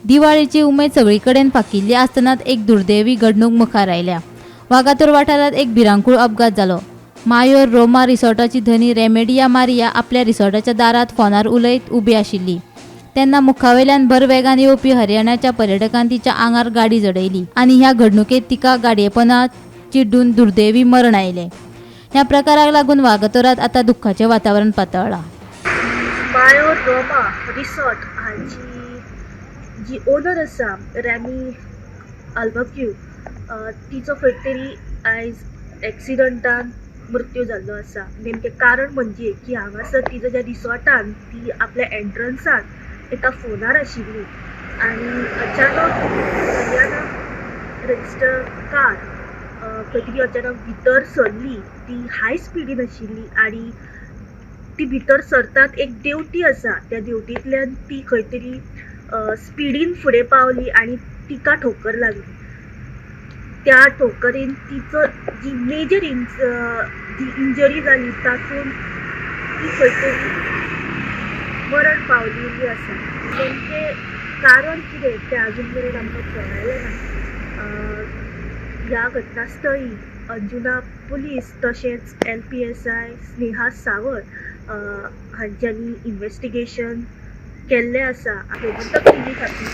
दिवाळीची उमेद सगळीकडेन फाकिल्ली आसतनाच एक दुर्दैवी घडणूक मुखार आयल्या। वागातोर वाठारात एक भिरांकूळ अपघात जालो। मायोर रोमा रिसॉर्टाची धनी रेमेडिया मारिया आपल्या रिसॉर्टाच्या दारात फोनार उलयत उबी आशिल्ली तेन्ना मुखावेल्यान भर वेगान येवपी हरियाणाच्या पर्यटकान तिच्या आंगार गाडी जडयली आनी ह्या घडणुकेत तिका गाडयेपणात चिड्डून दुर्दैवी मरण आयले। ह्या प्रकाराक लागून वागातोरात आता दुख्खाचे वातावरण पातळ्ळा। मायोर रोमा रिसॉर्ट हाची जी ओनर आसा रॅमी albuquerque तिचो खंय तरी आयज एक्सिडंटान मृत्यू जाल्लो आसा। नेमकें कारण म्हणजे की हांगासर तिच्या ज्या रिसॉर्टान ती आपल्या एंट्रन्सान एका फोनार आशिल्ली आनी अचानक हरियाणा रजिस्टर कार खंय तरी अचानक भितर सरली। ती हाय स्पिडीन आशिल्ली आनी ती भितर सरतात एक देवटी आसा, त्या देवटींतल्यान ती खंय तरी स्पिडीन फुडें पावली आनी तिका ठोकर लागली। त्या ठोकरेन तिचो जी मेजर जी इंजरी जाली तातूंत ती खंय तरी मरण पावलेली आसा। नेमकें कारण कितें तें आजून मेरेन आमकां कळयलें ना। ह्या घटनास्थळी अंजुना पुलीस तशेंच LPSI स्नेहा सावर हांच्यांनी इन्व्हेस्टिगेशन केल्लें आसा। गोमंतक टीव्ही खातीर